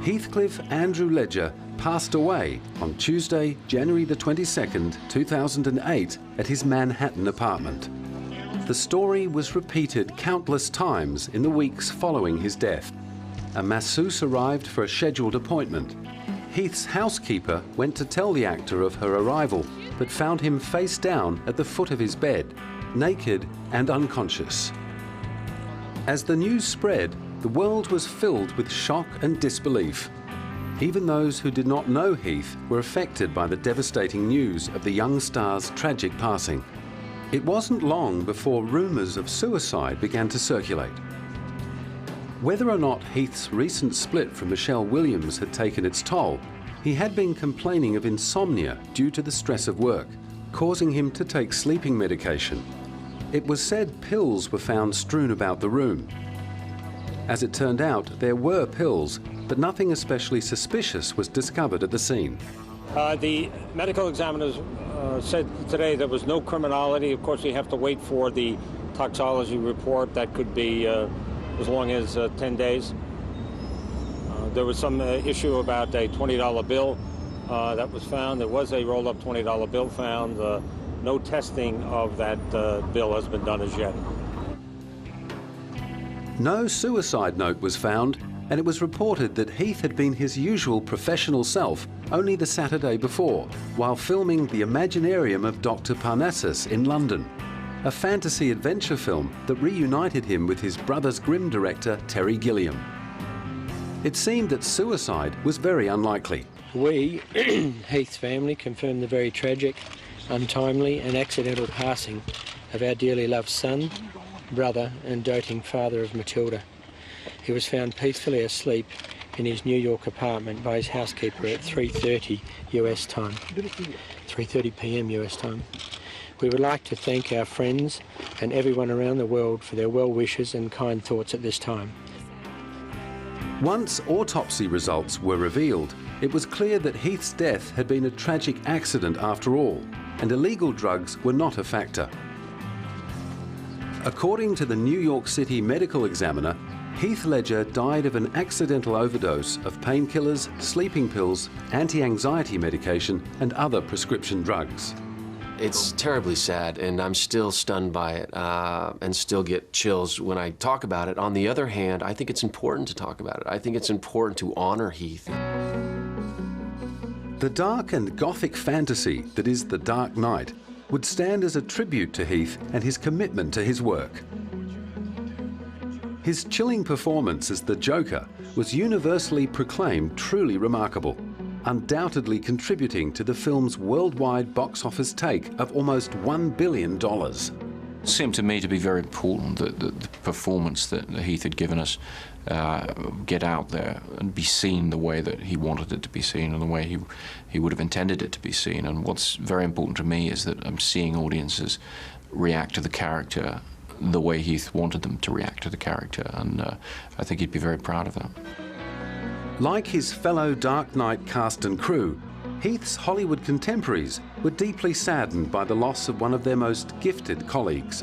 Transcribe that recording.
Heathcliff Andrew Ledger passed away on Tuesday, January the 22nd, 2008 at his Manhattan apartment. The story was repeated countless times in the weeks following his death. A masseuse arrived for a scheduled appointment. Heath's housekeeper went to tell the actor of her arrival, but found him face down at the foot of his bed, naked and unconscious. As the news spread, the world was filled with shock and disbelief. Even those who did not know Heath were affected by the devastating news of the young star's tragic passing. It wasn't long before rumours of suicide began to circulate. Whether or not Heath's recent split from Michelle Williams had taken its toll, he had been complaining of insomnia due to the stress of work, causing him to take sleeping medication. It was said pills were found strewn about the room. As it turned out, there were pills, but nothing especially suspicious was discovered at the scene. The medical examiners said today there was no criminality. Of course, we have to wait for the toxicology report. That could be as long as 10 days. There was some issue about a $20 bill that was found. There was a rolled-up $20 bill found. No testing of that bill has been done as yet. No suicide note was found, and it was reported that Heath had been his usual professional self only the Saturday before, while filming The Imaginarium of Dr. Parnassus in London, a fantasy adventure film that reunited him with his Brothers Grimm director Terry Gilliam. It seemed that suicide was very unlikely. We, Heath's family, confirmed the very tragic, untimely and accidental passing of our dearly loved son, brother and doting father of Matilda. He was found peacefully asleep in his New York apartment by his housekeeper at 3:30 US time, 3:30 p.m. US time. We would like to thank our friends and everyone around the world for their well wishes and kind thoughts at this time. Once autopsy results were revealed, it was clear that Heath's death had been a tragic accident after all, and illegal drugs were not a factor. According to the New York City Medical Examiner, Heath Ledger died of an accidental overdose of painkillers, sleeping pills, anti-anxiety medication, and other prescription drugs. It's terribly sad, and I'm still stunned by it and still get chills when I talk about it. On the other hand, I think it's important to talk about it. I think it's important to honor Heath. The dark and gothic fantasy that is The Dark Knight would stand as a tribute to Heath and his commitment to his work. His chilling performance as the Joker was universally proclaimed truly remarkable, undoubtedly contributing to the film's worldwide box office take of almost $1 billion. It seemed to me to be very important that the performance that Heath had given us get out there and be seen the way that he wanted it to be seen and the way he would have intended it to be seen. And what's very important to me is that I'm seeing audiences react to the character the way Heath wanted them to react to the character, and I think he'd be very proud of that. Like his fellow Dark Knight cast and crew, Heath's Hollywood contemporaries were deeply saddened by the loss of one of their most gifted colleagues.